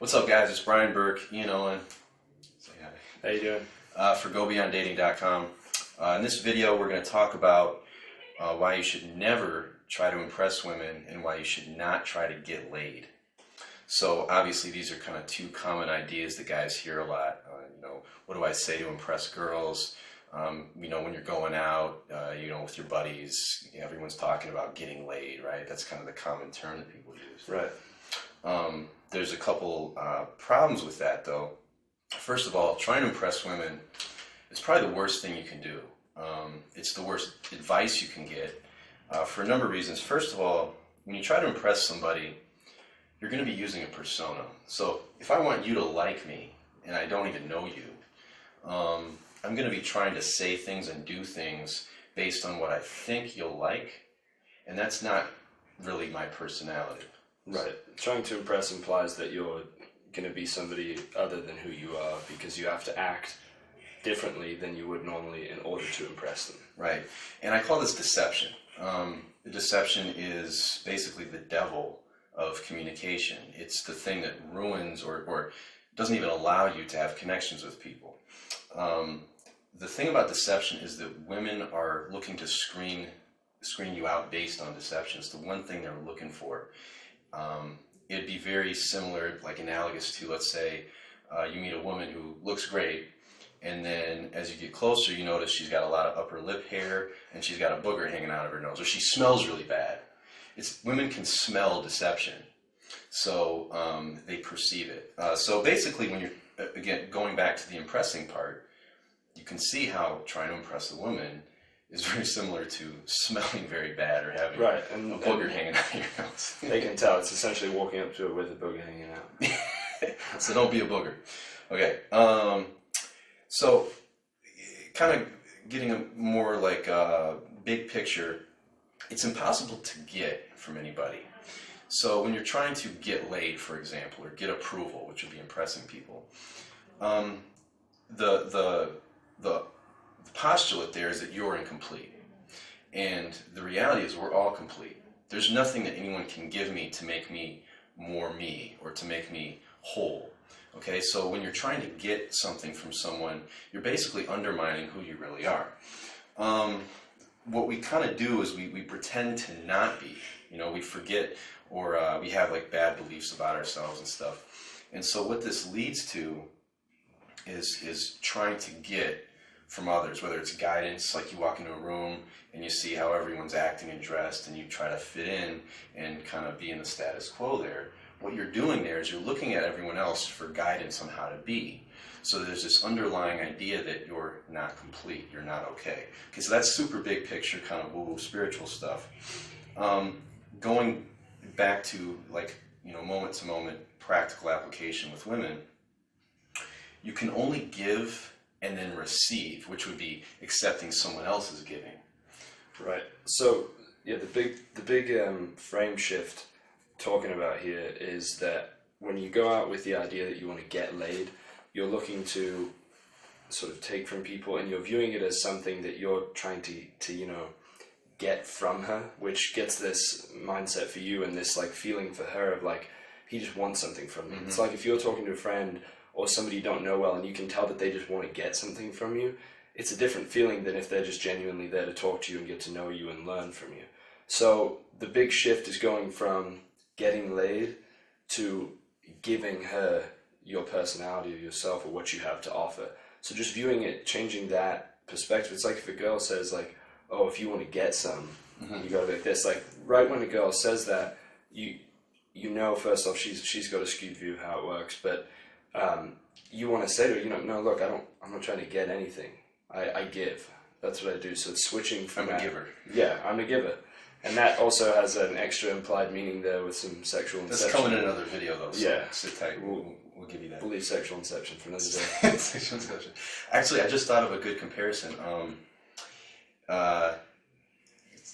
What's up, guys? It's Brian Burke, Ian Owen. Say hi. How you doing? For GoBeyondDating.com. In this video, we're going to talk about why you should never try to impress women and why you should not try to get laid. So obviously, these are kind of two common ideas that guys hear a lot. What do I say to impress girls? When you're going out, with your buddies, everyone's talking about getting laid, right? That's kind of the common term that people use. Right. There's a couple problems with that, though. First of all, trying to impress women is probably the worst thing you can do. It's the worst advice you can get for a number of reasons. First of all, when you try to impress somebody, you're going to be using a persona. So if I want you to like me and I don't even know you, I'm going to be trying to say things and do things based on what I think you'll like, and that's not really my personality. Right. Trying to impress implies that you're going to be somebody other than who you are because you have to act differently than you would normally in order to impress them. Right. And I call this deception. The deception is basically the devil of communication. It's the thing that ruins or doesn't even allow you to have connections with people. The thing about deception is that women are looking to screen you out based on deception. It's the one thing they're looking for. It'd be very similar, like analogous to, let's say, you meet a woman who looks great, and then as you get closer, you notice she's got a lot of upper lip hair, and she's got a booger hanging out of her nose, or she smells really bad. Women can smell deception, so they perceive it. So basically, when you're, again, going back to the impressing part, you can see how trying to impress a woman is very similar to smelling very bad or having a booger hanging out of your nose. They can tell. It's essentially walking up to it with a booger hanging out. So don't be a booger. Okay. So kind of getting a more like big picture, it's impossible to get from anybody. So when you're trying to get laid, for example, or get approval, which would be impressing people, the postulate there is that you're incomplete. And the reality is we're all complete. There's nothing that anyone can give me to make me more me or to make me whole. Okay, so when you're trying to get something from someone, you're basically undermining who you really are. What we kind of do is we pretend to not be. We forget or we have like bad beliefs about ourselves and stuff. And so what this leads to is trying to get from others, whether it's guidance, like you walk into a room and you see how everyone's acting and dressed and you try to fit in and kind of be in the status quo there. What you're doing there is you're looking at everyone else for guidance on how to be. So there's this underlying idea that you're not complete, you're not okay. Okay, so that's super big picture, kind of woo-woo spiritual stuff. Going back to moment to moment practical application with women, you can only give and then receive, which would be accepting someone else's giving. Right. So yeah, the big frame shift talking about here is that when you go out with the idea that you want to get laid, you're looking to sort of take from people, and you're viewing it as something that you're trying to get from her, which gets this mindset for you and this like feeling for her of like, he just wants something from me. Mm-hmm. It's like if you're talking to a friend or somebody you don't know well and you can tell that they just want to get something from you, it's a different feeling than if they're just genuinely there to talk to you and get to know you and learn from you. So the big shift is going from getting laid to giving her your personality or yourself or what you have to offer. So just viewing it, changing that perspective. It's like if a girl says like, oh, if you want to get some, you gotta be like this. Like right when a girl says that, you know first off she's got a skewed view of how it works, but you want to say to her, no, look, I'm not trying to get anything. I give. That's what I do. So it's switching from I'm a giver. Yeah, I'm a giver. And that also has an extra implied meaning there with some sexual inception. That's coming in another video, though. So yeah. Sit tight. We'll give you that. We'll leave sexual inception for another day. Sexual inception. Actually, I just thought of a good comparison.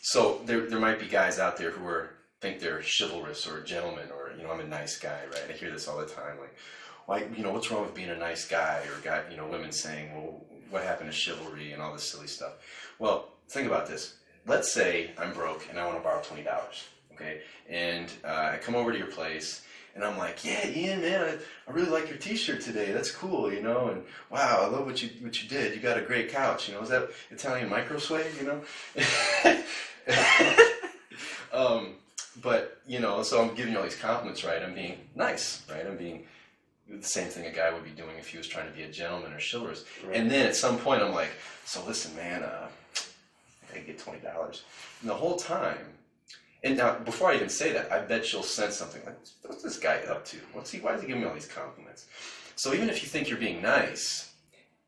So there might be guys out there who think they're chivalrous or a gentleman or, I'm a nice guy, right? I hear this all the time. What's wrong with being a nice guy? Or women saying, well, what happened to chivalry and all this silly stuff? Well, think about this. Let's say I'm broke and I want to borrow $20, okay? And I come over to your place And I'm like, yeah, Ian, man, I really like your T-shirt today. That's cool, you know. And wow, I love what you did. You got a great couch, you know. Is that Italian micro suede, you know? But you know, so I'm giving you all these compliments, right? I'm being nice, right? I'm being the same thing a guy would be doing if he was trying to be a gentleman or chivalrous. Right. And then at some point, I'm like, so listen, man, I get $20. And the whole time. And now, before I even say that, I bet she'll sense something like, what's this guy up to? Why is he giving me all these compliments? So even if you think you're being nice,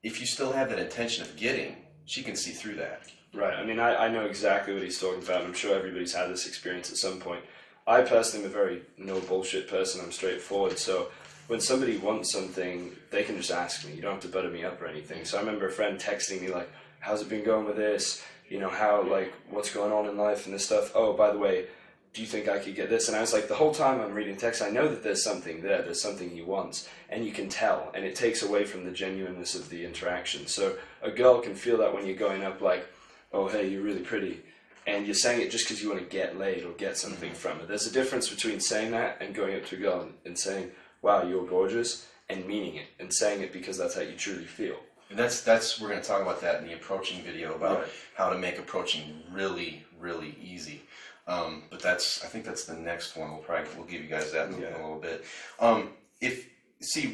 if you still have that intention of getting, she can see through that. Right. I mean, I know exactly what he's talking about. I'm sure everybody's had this experience at some point. I personally am a very no bullshit person. I'm straightforward. So when somebody wants something, they can just ask me. You don't have to butter me up or anything. So I remember a friend texting me like, how's it been going with this? You know, how, like, what's going on in life and this stuff. Oh, by the way, do you think I could get this? And I was like, the whole time I'm reading text, I know that there's something there. There's something he wants. And you can tell. And it takes away from the genuineness of the interaction. So a girl can feel that when you're going up like, oh, hey, you're really pretty. And you're saying it just because you want to get laid or get something from it. There's a difference between saying that and going up to a girl and saying, wow, you're gorgeous, and meaning it. And saying it because that's how you truly feel. And that's we're going to talk about that in the approaching video about how to make approaching really, really easy. But I think that's the next one. We'll give you guys that in a little bit. When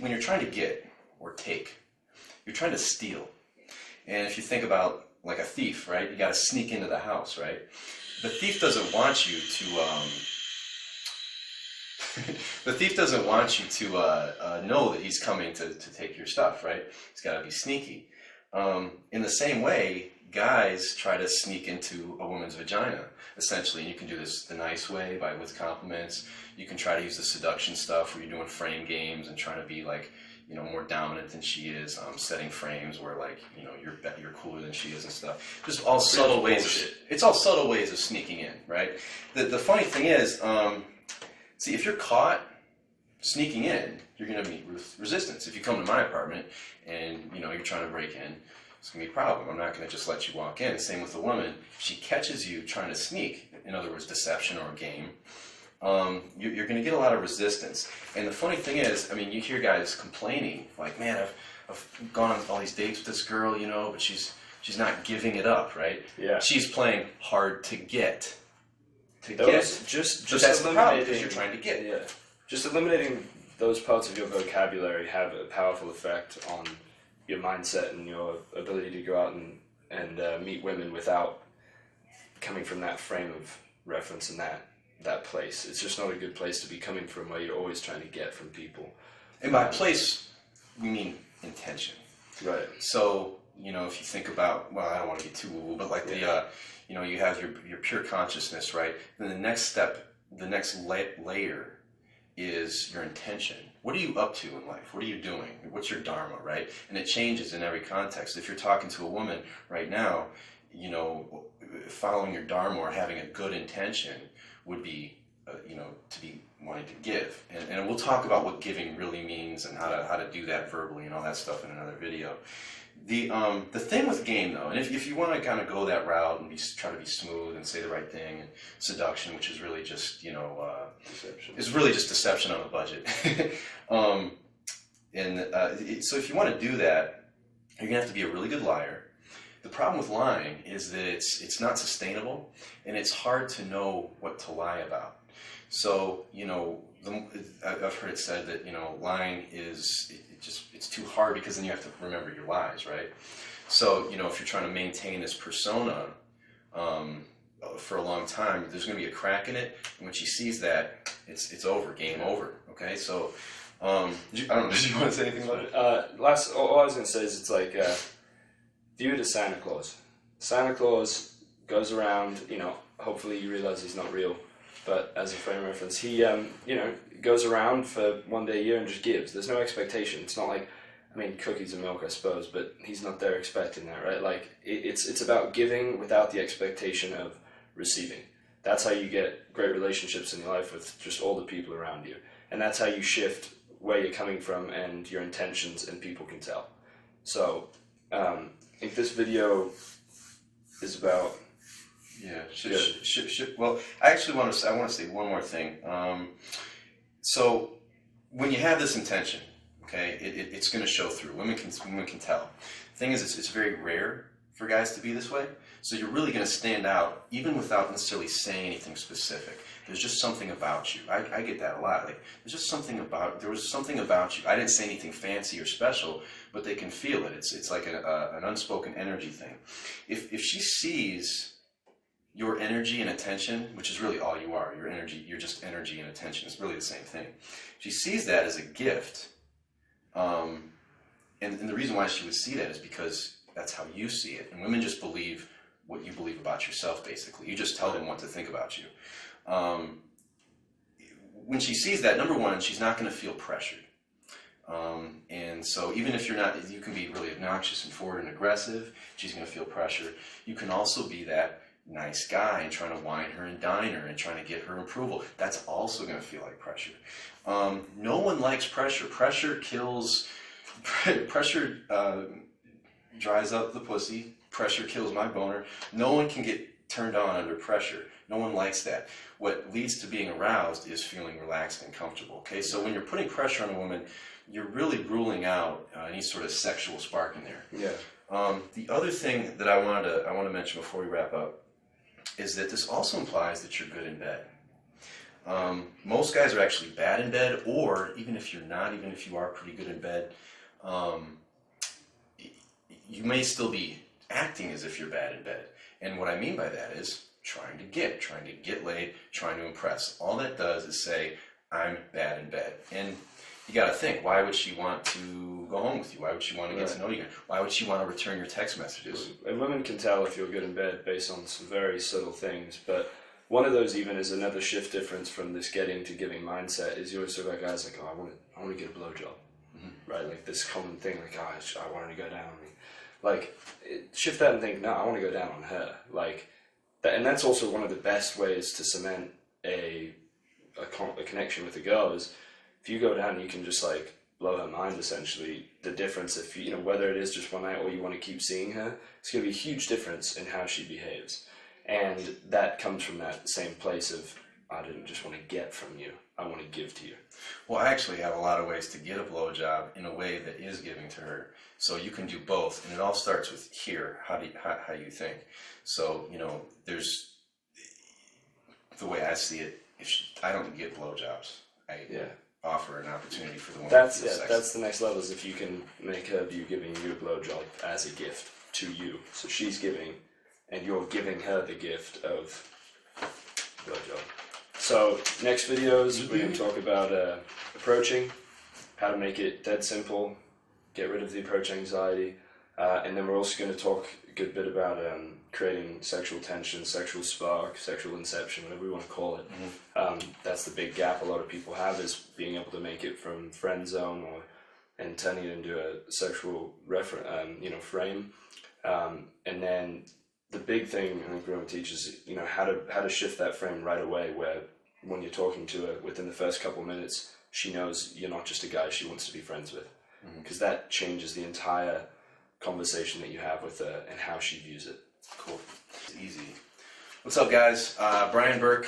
you're trying to get or take, you're trying to steal. And if you think about like a thief, right? You got to sneak into the house, right? The thief doesn't want you to know that he's coming to take your stuff, right? He's got to be sneaky. In the same way, guys try to sneak into a woman's vagina, essentially. And you can do this the nice way with compliments. You can try to use the seduction stuff where you're doing frame games and trying to be like, you know, more dominant than she is, setting frames where like, you know, you're cooler than she is and stuff. Just all subtle ways. It's all subtle ways of sneaking in, right? The funny thing is, see, if you're caught sneaking in, you're going to meet resistance. If you come to my apartment and, you know, you're trying to break in, it's going to be a problem. I'm not going to just let you walk in. Same with the woman. If she catches you trying to sneak, in other words, deception or a game, you're going to get a lot of resistance. And the funny thing is, I mean, you hear guys complaining, like, man, I've gone on all these dates with this girl, you know, but she's not giving it up, right? Yeah. She's playing hard to get. Just that's the problem, because you're trying to get. Yeah. Just eliminating those parts of your vocabulary have a powerful effect on your mindset and your ability to go out and meet women without coming from that frame of reference and that place. It's just not a good place to be coming from, where you're always trying to get from people. And by place, we mean intention. Right. So, you know, if you think about, well, I don't want to get too woo-woo, but like you know, you have your pure consciousness, right? Then the next step, the next layer is your intention. What are you up to in life? What are you doing? What's your dharma, right? And it changes in every context. If you're talking to a woman right now, you know, following your dharma or having a good intention would be, you know, to be wanting to give. And we'll talk about what giving really means and how to do that verbally and all that stuff in another video. The thing with game, though, and if you want to kind of go that route and try to be smooth and say the right thing, and seduction, which is really just, you know, deception. Is really just deception on a budget. So if you want to do that, you're gonna have to be a really good liar. The problem with lying is that it's not sustainable, and it's hard to know what to lie about. So, you know, I've heard it said that, you know, lying it's too hard, because then you have to remember your lies, right? So, you know, if you're trying to maintain this persona for a long time, there's going to be a crack in it, and when she sees that, it's over, game over. Okay, so I don't know. Did you want to say anything about it? All I was going to say is, it's like view it as Santa Claus. Santa Claus goes around, you know. Hopefully, you realize he's not real. But as a frame reference, he, you know, goes around for one day a year and just gives. There's no expectation. It's not like, I mean, cookies and milk, I suppose, but he's not there expecting that, right? Like, it's about giving without the expectation of receiving. That's how you get great relationships in your life with just all the people around you. And that's how you shift where you're coming from and your intentions, and people can tell. So, I think this video is about... Yeah. Well, I actually want to say one more thing. So when you have this intention, okay, it's going to show through. Women can tell. The thing is, it's very rare for guys to be this way. So you're really going to stand out, even without necessarily saying anything specific. There's just something about you. I get that a lot. Like, there was something about you. I didn't say anything fancy or special, but they can feel it. It's like an unspoken energy thing. If she sees your energy and attention, which is really all you are, your energy, you're just energy and attention. It's really the same thing. She sees that as a gift, and the reason why she would see that is because that's how you see it. And women just believe what you believe about yourself, basically. You just tell them what to think about you. When she sees that, number one, she's not going to feel pressured. And so even if you're not, you can be really obnoxious and forward and aggressive, she's going to feel pressure. You can also be that nice guy and trying to wine her and dine her and trying to get her approval. That's also going to feel like pressure. No one likes pressure. Pressure kills, pressure dries up the pussy. Pressure kills my boner. No one can get turned on under pressure. No one likes that. What leads to being aroused is feeling relaxed and comfortable. Okay, so when you're putting pressure on a woman, you're really ruling out any sort of sexual spark in there. Yeah. The other thing that I want to mention before we wrap up is that this also implies that you're good in bed. Most guys are actually bad in bed, or even if you're not, even if you are pretty good in bed, you may still be acting as if you're bad in bed. And what I mean by that is trying to get laid, trying to impress. All that does is say, I'm bad in bed. And you got to think, why would she want to go home with you? Why would she want to get to know you? Why would she want to return your text messages? And women can tell if you're good in bed based on some very subtle things, but one of those even is another shift difference from this getting to giving mindset is you always talk about guys like, oh, I want to get a blowjob, right? Like this common thing, like, oh, I want her to go down on me. Like, shift that and think, no, I want to go down on her. Like, that, and that's also one of the best ways to cement a connection with a girl is if you go down, you can just like blow her mind essentially. The difference, if you know whether it is just one night or you want to keep seeing her, it's going to be a huge difference in how she behaves, and that comes from that same place of I didn't just want to get from you, I want to give to you. Well, I actually have a lot of ways to get a blowjob in a way that is giving to her. So you can do both, and it all starts with here. How you think. So there's the way I see it. I don't get blowjobs, I offer an opportunity for the woman. That's the next level. Is if you can make her view giving you a blowjob as a gift to you. So she's giving, and you're giving her the gift of blowjob. So next videos we're going to talk about approaching, how to make it dead simple, get rid of the approach anxiety, and then we're also going to talk a good bit about creating sexual tension, sexual spark, sexual inception, whatever we want to call it. That's the big gap a lot of people have, is being able to make it from friend zone and turning it into a sexual frame. And then the big thing I think we're going to teach is how to shift that frame right away, where when you're talking to her within the first couple minutes, she knows you're not just a guy she wants to be friends with, because that changes the entire conversation that you have with her and how she views it. Cool. It's easy. What's up, guys? Brian Burke.